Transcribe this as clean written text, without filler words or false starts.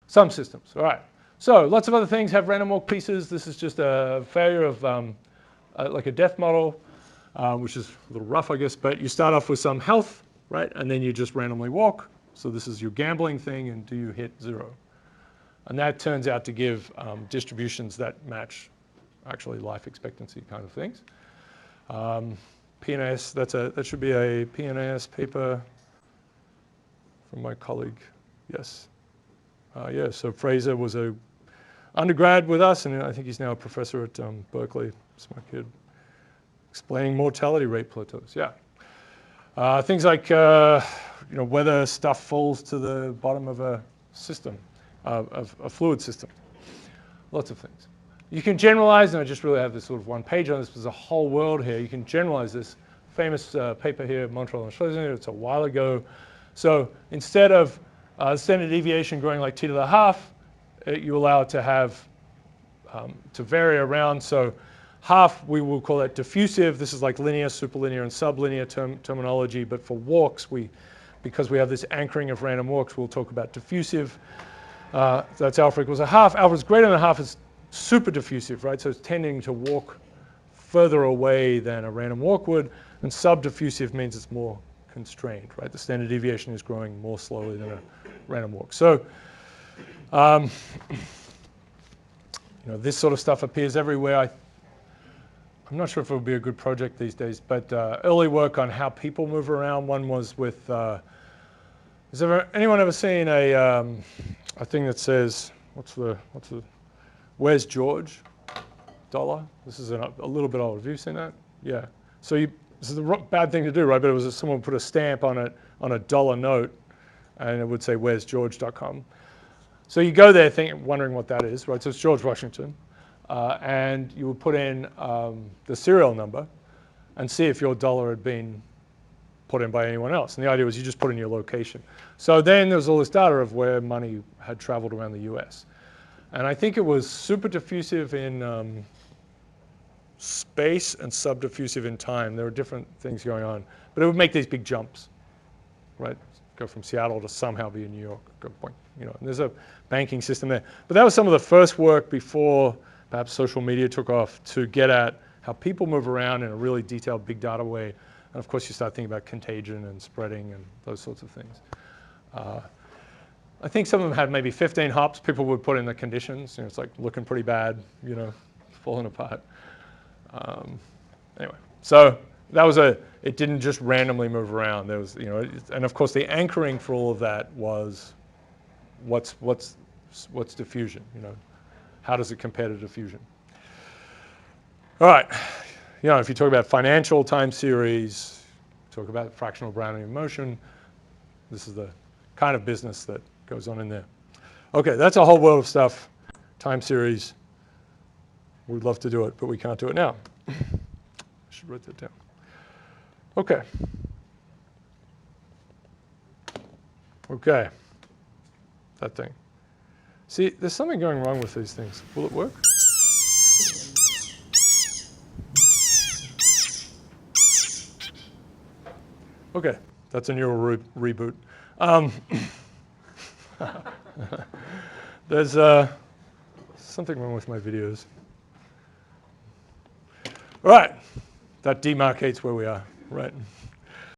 Some systems, all right. So lots of other things have random walk pieces. This is just a failure of like a death model, which is a little rough, I guess, but you start off with some health, right? And then you just randomly walk. So this is your gambling thing, and do you hit 0? And that turns out to give distributions that match actually life expectancy kind of things. PNAS, that should be a PNAS paper from my colleague, yes. Yeah, so Fraser was a undergrad with us, and I think he's now a professor at Berkeley, smart kid, explaining mortality rate plateaus, yeah. Things like, whether stuff falls to the bottom of a system, of a fluid system, lots of things. You can generalize, and I just really have this sort of one page on this, there's a whole world here. You can generalize this famous paper here, Montreal and Schlesinger, it's a while ago. So instead of standard deviation growing like t to the half, you allow it to have, to vary around. So half, we will call that diffusive. This is like linear, superlinear, and sublinear terminology. But for walks, because we have this anchoring of random walks, we'll talk about diffusive. That's alpha equals a half. Alpha is greater than a half is super diffusive, right? So it's tending to walk further away than a random walk would. And subdiffusive means it's more constrained, right? The standard deviation is growing more slowly than a random walk. So, this sort of stuff appears everywhere. I'm not sure if it would be a good project these days, but early work on how people move around. One was with, has anyone ever seen a thing that says, where's George? $? This is a little bit old. Have you seen that? Yeah. So this is a bad thing to do, right? But it was someone put a stamp on a dollar note, and it would say where'sgeorge.com. So you go there wondering what that is, right? So it's George Washington. And you would put in the serial number and see if your dollar had been put in by anyone else. And the idea was you just put in your location. So then there was all this data of where money had traveled around the US. And I think it was super diffusive in space and subdiffusive in time. There were different things going on. But it would make these big jumps, right? Go from Seattle to somehow be in New York. Go point, and there's a banking system there. But that was some of the first work before perhaps social media took off to get at how people move around in a really detailed big data way. And of course you start thinking about contagion and spreading and those sorts of things. I think some of them had maybe 15 hops. People would put in the conditions. It's like looking pretty bad, falling apart. Anyway, so that was it didn't just randomly move around. There was, and of course the anchoring for all of that was what's diffusion, How does it compare to diffusion? All right, if you talk about financial time series, talk about fractional Brownian motion, this is the kind of business that goes on in there. Okay, that's a whole world of stuff. Time series, we'd love to do it, but we can't do it now. I should write that down. Okay. Okay, that thing. See, there's something going wrong with these things. Will it work? Okay, that's a neural reboot. There's something wrong with my videos. All right, that demarcates where we are, right?